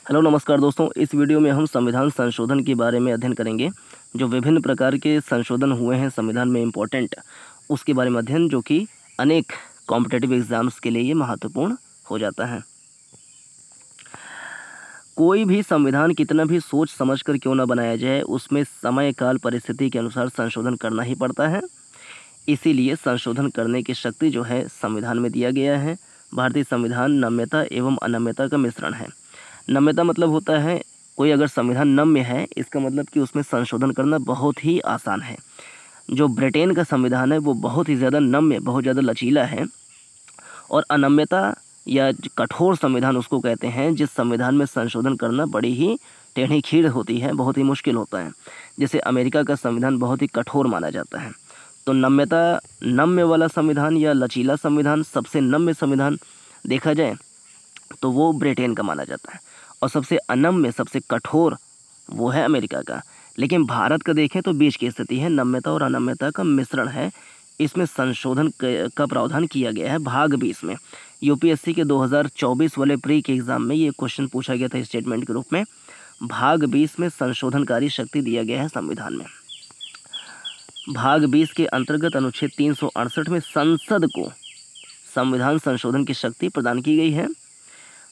Hello नमस्कार दोस्तों, इस वीडियो में हम संविधान संशोधन के बारे में अध्ययन करेंगे। जो विभिन्न प्रकार के संशोधन हुए हैं संविधान में इम्पोर्टेंट, उसके बारे में अध्ययन, जो कि अनेक कॉम्पिटिटिव एग्जाम्स के लिए ये महत्वपूर्ण हो जाता है। कोई भी संविधान कितना भी सोच समझकर क्यों ना बनाया जाए, उसमें समय काल परिस्थिति के अनुसार संशोधन करना ही पड़ता है। इसीलिए संशोधन करने की शक्ति जो है संविधान में दिया गया है। भारतीय संविधान नम्यता एवं अनम्यता का मिश्रण है। नम्यता मतलब होता है कोई अगर संविधान नम्य है, इसका मतलब कि उसमें संशोधन करना बहुत ही आसान है। जो ब्रिटेन का संविधान है वो बहुत ही ज़्यादा नम्य, बहुत ज़्यादा लचीला है। और अनम्यता या कठोर संविधान उसको कहते हैं जिस संविधान में संशोधन करना बड़ी ही टेढ़ी खीर होती है, बहुत ही मुश्किल होता है। जैसे अमेरिका का संविधान बहुत ही कठोर माना जाता है। तो नम्य वाला संविधान या लचीला संविधान, सबसे नम्य संविधान देखा जाए तो वो ब्रिटेन का माना जाता है। और सबसे अनम्य, सबसे कठोर वो है अमेरिका का। लेकिन भारत का देखें तो बीच की स्थिति है, नम्यता और अनम्यता का मिश्रण है। इसमें संशोधन का प्रावधान किया गया है भाग 20 में। यूपीएससी के 2024 वाले प्री के एग्जाम में ये क्वेश्चन पूछा गया था स्टेटमेंट के रूप में। भाग 20 में संशोधनकारी शक्ति दिया गया है संविधान में। भाग 20 के अंतर्गत अनुच्छेद 368 में संसद को संविधान संशोधन की शक्ति प्रदान की गई है।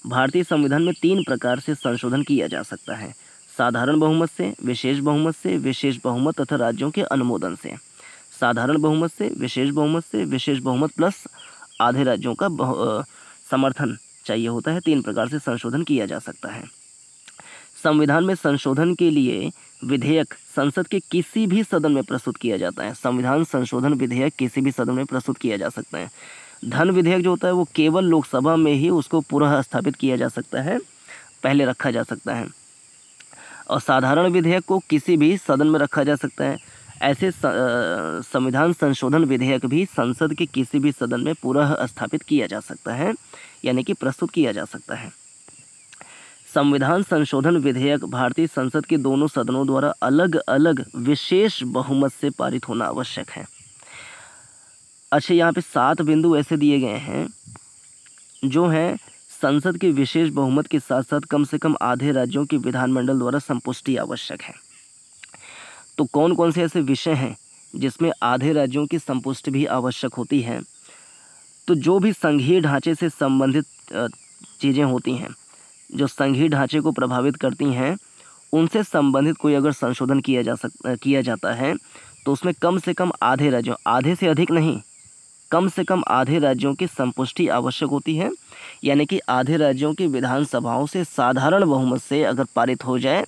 भारतीय संविधान में 3 प्रकार से संशोधन किया जा सकता है: साधारण बहुमत से, विशेष बहुमत तथा राज्यों के अनुमोदन से। साधारण बहुमत से, विशेष बहुमत प्लस आधे राज्यों का समर्थन चाहिए होता है। 3 प्रकार से संशोधन किया जा सकता है। संविधान में संशोधन के लिए विधेयक संसद के किसी भी सदन में प्रस्तुत किया जाता है। संविधान संशोधन विधेयक किसी भी सदन में प्रस्तुत किया जा सकता है। धन विधेयक जो होता है वो केवल लोकसभा में ही उसको पुनः स्थापित किया जा सकता है, पहले रखा जा सकता है। और साधारण विधेयक को किसी भी सदन में रखा जा सकता है। ऐसे संविधान संशोधन विधेयक भी संसद के किसी भी सदन में पुनः स्थापित किया जा सकता है, यानी कि प्रस्तुत किया जा सकता है। संविधान संशोधन विधेयक भारतीय संसद के दोनों सदनों द्वारा अलग अलग विशेष बहुमत से पारित होना आवश्यक है। अच्छा, यहाँ पे 7 बिंदु ऐसे दिए गए हैं जो हैं संसद के विशेष बहुमत के साथ साथ कम से कम आधे राज्यों की विधानमंडल द्वारा संपुष्टि आवश्यक है। तो कौन कौन से ऐसे विषय हैं जिसमें आधे राज्यों की संपुष्टि भी आवश्यक होती है? तो जो भी संघीय ढांचे से संबंधित चीज़ें होती हैं, जो संघीय ढांचे को प्रभावित करती हैं, उनसे संबंधित कोई अगर संशोधन किया जाता है तो उसमें कम से कम आधे राज्यों, आधे से अधिक नहीं, कम से कम आधे राज्यों की संपुष्टि आवश्यक होती है। यानी कि आधे राज्यों की विधानसभाओं से साधारण बहुमत से अगर पारित हो जाए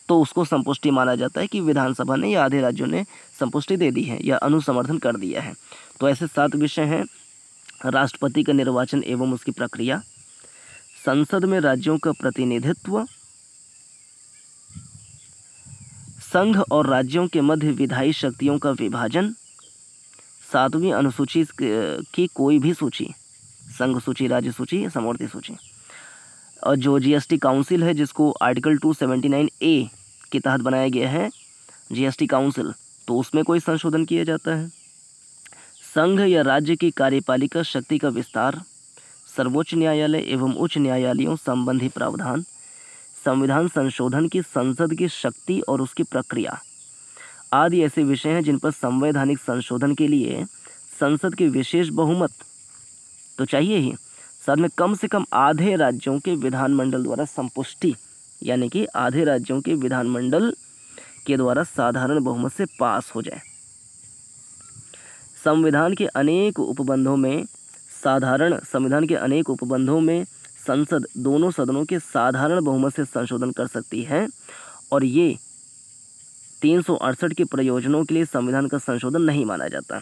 तो उसको संपुष्टि माना जाता है कि विधानसभा ने या आधे राज्यों ने संपुष्टि दे दी है या अनुसमर्थन कर दिया है। तो ऐसे 7 विषय हैं: राष्ट्रपति का निर्वाचन एवं उसकी प्रक्रिया, संसद में राज्यों का प्रतिनिधित्व, संघ और राज्यों के मध्य विधायी शक्तियों का विभाजन, 7वीं अनुसूची की कोई भी सूची, संघ सूची, राज्य सूची, समवर्ती सूची, और जो जीएसटी काउंसिल है जिसको आर्टिकल 279A के तहत बनाया गया है जीएसटी काउंसिल, तो उसमें कोई संशोधन किया जाता है। संघ या राज्य की कार्यपालिका शक्ति का विस्तार, सर्वोच्च न्यायालय एवं उच्च न्यायालयों संबंधी प्रावधान, संविधान संशोधन की संसद की शक्ति और उसकी प्रक्रिया आदि ऐसे विषय हैं जिन पर संवैधानिक संशोधन के लिए संसद के विशेष बहुमत तो चाहिए ही, साथ में कम से कम आधे राज्यों के विधानमंडल द्वारा संपुष्टि, यानी कि आधे राज्यों के विधानमंडल के द्वारा साधारण बहुमत से पास हो जाए। संविधान के अनेक उपबंधों में संसद दोनों सदनों के साधारण बहुमत से संशोधन कर सकती है। और ये 368 के प्रयोजनों के लिए संविधान का संशोधन नहीं माना जाता।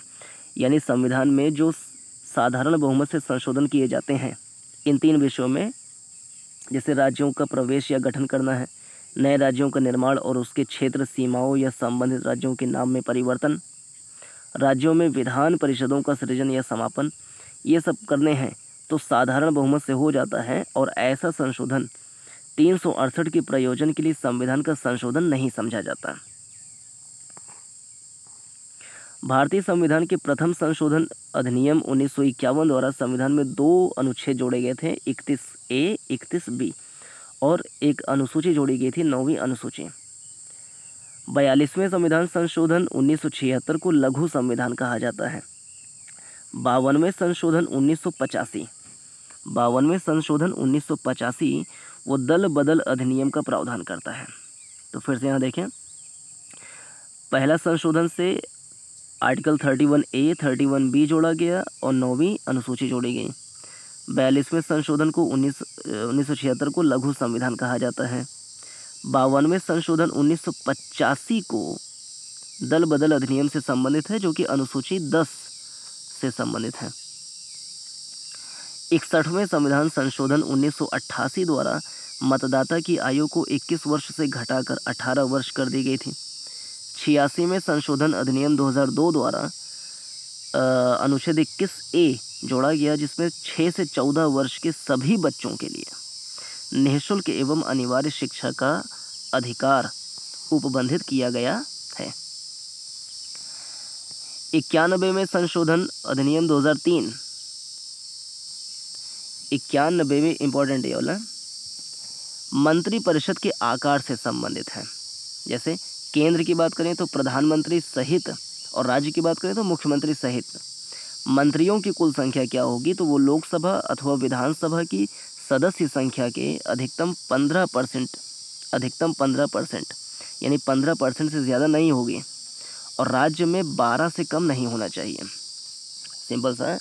यानी संविधान में जो साधारण बहुमत से संशोधन किए जाते हैं इन 3 विषयों में, जैसे राज्यों का प्रवेश या गठन करना है, नए राज्यों का निर्माण और उसके क्षेत्र सीमाओं या संबंधित राज्यों के नाम में परिवर्तन, राज्यों में विधान परिषदों का सृजन या समापन, ये सब करने हैं तो साधारण बहुमत से हो जाता है। और ऐसा संशोधन 368 के प्रयोजन के लिए संविधान का संशोधन नहीं समझा जाता। भारतीय संविधान के प्रथम संशोधन अधिनियम 1951 द्वारा संविधान में 2 अनुच्छेद जोड़े गए थे, 31A, 31B, और एक अनुसूची जोड़ी गई थी, 9वीं अनुसूची। 42वें संविधान संशोधन 1976 को लघु संविधान कहा जाता है। 52वें संशोधन 1985, 52वें संशोधन 1985 वो दल बदल अधिनियम का प्रावधान करता है। तो फिर से यहाँ देखें, पहला संशोधन से आर्टिकल 31A 31B जोड़ा गया और 9वीं अनुसूची जोड़ी गई। 42वें संशोधन को 1976 को लघु संविधान कहा जाता है। 52वें संशोधन 1985 को दल बदल अधिनियम से संबंधित है, जो कि अनुसूची 10 से संबंधित है। 61वें संविधान संशोधन 1988 द्वारा मतदाता की आयु को 21 वर्ष से घटाकर 18 वर्ष कर दी गई थी। 86वें संशोधन अधिनियम 2002 द्वारा अनुच्छेद 21A जोड़ा गया, जिसमें 6 से 14 वर्ष के सभी बच्चों के लिए निःशुल्क एवं अनिवार्य शिक्षा का अधिकार उपबंधित किया गया है। 91वें संशोधन अधिनियम 2003, 91वें इंपॉर्टेंट ये वाला मंत्रिपरिषद के आकार से संबंधित है। जैसे केंद्र की बात करें तो प्रधानमंत्री सहित और राज्य की बात करें तो मुख्यमंत्री सहित मंत्रियों की कुल संख्या क्या होगी, तो वो लोकसभा अथवा विधानसभा की सदस्य संख्या के अधिकतम 15% यानी 15% से ज़्यादा नहीं होगी और राज्य में 12 से कम नहीं होना चाहिए। सिंपल सा है।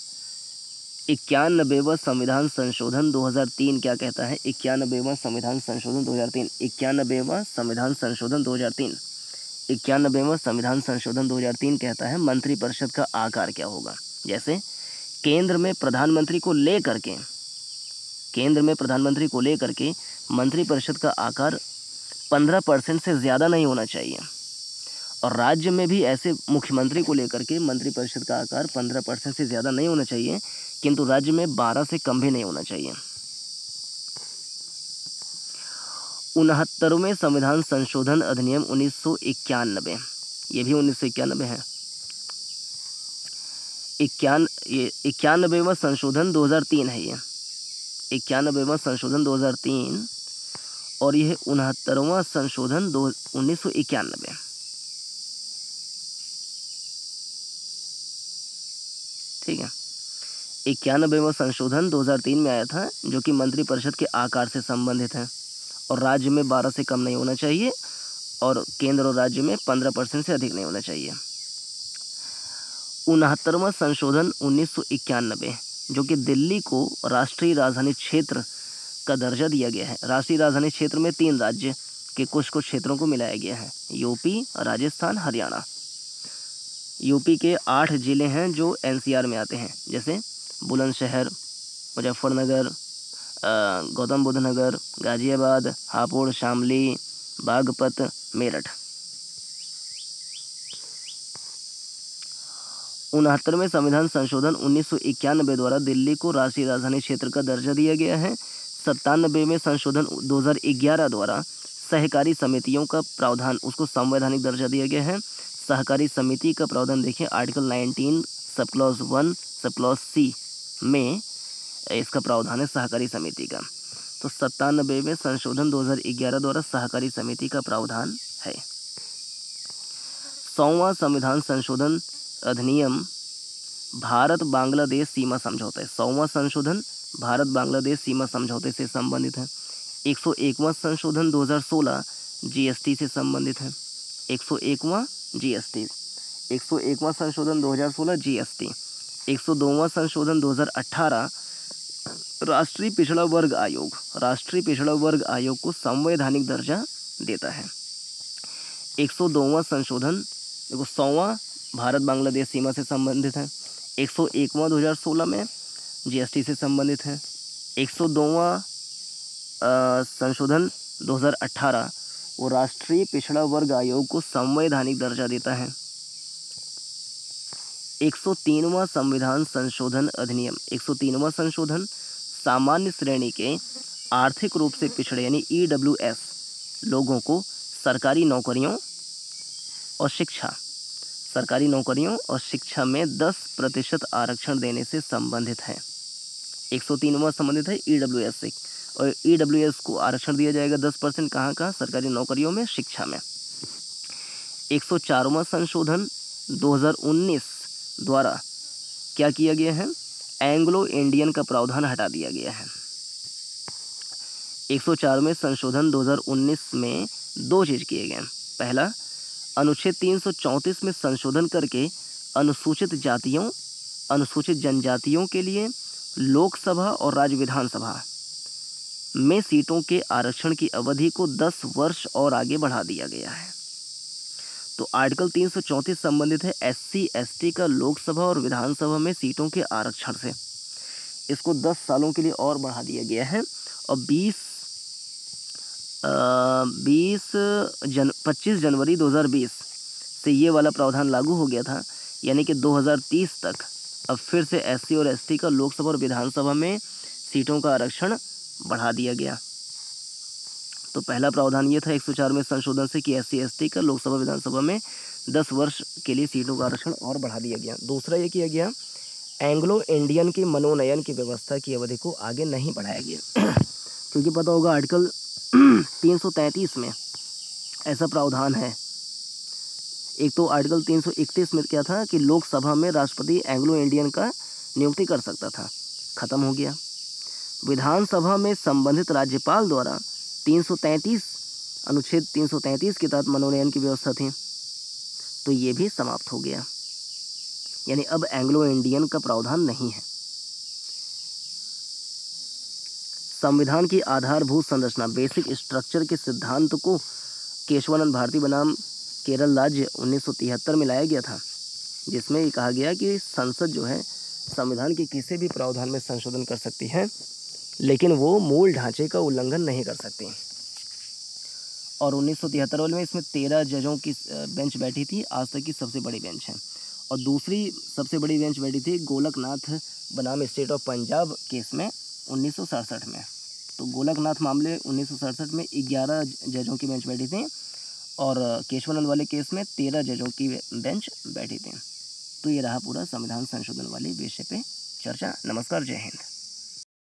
91वां संविधान संशोधन 2003 क्या कहता है? 91वां संविधान संशोधन 2003, 91वां संविधान संशोधन 2003, 91वां संविधान संशोधन 2003 कहता है मंत्रिपरिषद का आकार क्या होगा। जैसे केंद्र में प्रधानमंत्री को लेकर के मंत्रिपरिषद का आकार 15% से ज़्यादा नहीं होना चाहिए और राज्य में भी ऐसे मुख्यमंत्री को लेकर के मंत्रिपरिषद का आकार 15% से ज़्यादा नहीं होना चाहिए, किंतु राज्य में 12 से कम भी नहीं होना चाहिए। 69वें संविधान संशोधन अधिनियम 1991, ये भी 1991 है। 91वां संशोधन 2003 है। ये 91वां संशोधन 2003 और यह 69वां संशोधन 1991। ठीक है, 91वां संशोधन 2003 में आया था, जो कि मंत्रिपरिषद के आकार से संबंधित है और राज्य में 12 से कम नहीं होना चाहिए और केंद्र और राज्य में 15% से अधिक नहीं होना चाहिए। 69वां संशोधन 1991, जो कि दिल्ली को राष्ट्रीय राजधानी क्षेत्र का दर्जा दिया गया है। राष्ट्रीय राजधानी क्षेत्र में 3 राज्य के कुछ क्षेत्रों को मिलाया गया है, यूपी, राजस्थान, हरियाणा। यूपी के 8 जिले हैं जो एनसीआर में आते हैं, जैसे बुलंदशहर, मुजफ्फरनगर, गौतम बुद्ध नगर, गाजियाबाद, हापुड़, शामली, बागपत, मेरठ। 69वें संविधान संशोधन 1991 द्वारा दिल्ली को राष्ट्रीय राजधानी क्षेत्र का दर्जा दिया गया है। 97वें संशोधन 2011 द्वारा सहकारी समितियों का प्रावधान, उसको संवैधानिक दर्जा दिया गया है। सहकारी समिति का प्रावधान देखिए article 19 sub clause 1 sub clause C में इसका प्रावधान है सहकारी समिति का। तो 97वें संशोधन 2011 द्वारा सहकारी समिति का प्रावधान है। 100वां संविधान संशोधन अधिनियम भारत बांग्लादेश सीमा समझौते, 100वां संशोधन भारत बांग्लादेश सीमा समझौते से संबंधित है। 101वां संशोधन 2016 GST से संबंधित है। 101वां GST, 101वां संशोधन 2016 GST। 102वां संशोधन 2018 राष्ट्रीय पिछड़ा वर्ग आयोग, राष्ट्रीय पिछड़ा वर्ग आयोग को संवैधानिक दर्जा देता है। 102वां संशोधन देखो 100वां भारत बांग्लादेश सीमा से संबंधित है। 101वां 2016 में GST से संबंधित है। 102वां संशोधन 2018 वो राष्ट्रीय पिछड़ा वर्ग आयोग को संवैधानिक दर्जा देता है। 103वां संविधान संशोधन अधिनियम, 103वां संशोधन सामान्य श्रेणी के आर्थिक रूप से पिछड़े यानी EWS लोगों को सरकारी नौकरियों और शिक्षा में 10% आरक्षण देने से संबंधित है। 103वां संबंधित है EWS से और EWS को आरक्षण दिया जाएगा 10%। कहाँ कहाँ? सरकारी नौकरियों में, शिक्षा में। 104वां संशोधन 2019 द्वारा क्या किया गया है? एंग्लो इंडियन का प्रावधान हटा दिया गया है। 104वें संशोधन 2019 में दो चीज़ किए गए। पहला, अनुच्छेद 334 में संशोधन करके अनुसूचित जातियों, अनुसूचित जनजातियों के लिए लोकसभा और राज्य विधानसभा में सीटों के आरक्षण की अवधि को 10 वर्ष और आगे बढ़ा दिया गया है। तो आर्टिकल 334 संबंधित है SC ST का लोकसभा और विधानसभा में सीटों के आरक्षण से। इसको 10 सालों के लिए और बढ़ा दिया गया है और 25 जनवरी 2020 से ये वाला प्रावधान लागू हो गया था, यानी कि 2030 तक अब फिर से SC और ST का लोकसभा और विधानसभा में सीटों का आरक्षण बढ़ा दिया गया। तो पहला प्रावधान ये था 104 में संशोधन से कि SC ST का लोकसभा विधानसभा में 10 वर्ष के लिए सीटों का आरक्षण और बढ़ा दिया गया। दूसरा ये किया गया, एंग्लो इंडियन के मनोनयन की व्यवस्था की अवधि को आगे नहीं बढ़ाया गया क्योंकि पता होगा आर्टिकल 333 में ऐसा प्रावधान है। एक तो आर्टिकल 331 में क्या था कि लोकसभा में राष्ट्रपति एंग्लो इंडियन का नियुक्ति कर सकता था, खत्म हो गया। विधानसभा में संबंधित राज्यपाल द्वारा 333 अनुच्छेद 333 के तहत मनोनयन की व्यवस्था थी, तो ये भी समाप्त हो गया, यानी अब एंग्लो इंडियन का प्रावधान नहीं है। संविधान की आधारभूत संरचना, बेसिक स्ट्रक्चर के सिद्धांत को केशवानंद भारती बनाम केरल राज्य 1973 में लाया गया था, जिसमें ये कहा गया कि संसद जो है संविधान के किसी भी प्रावधान में संशोधन कर सकती है, लेकिन वो मूल ढांचे का उल्लंघन नहीं कर सकती। और 1973 में इसमें 13 जजों की बेंच बैठी थी, आज तक की सबसे बड़ी बेंच है। और दूसरी सबसे बड़ी बेंच बैठी थी गोलकनाथ बनाम स्टेट ऑफ पंजाब केस में 1967 में। तो गोलकनाथ मामले 1967 में 11 जजों की बेंच बैठी थी और केशवानंद वाले केस में 13 जजों की बेंच बैठी थी। तो ये रहा पूरा संविधान संशोधन वाले विषय पे चर्चा। नमस्कार, जय हिंद।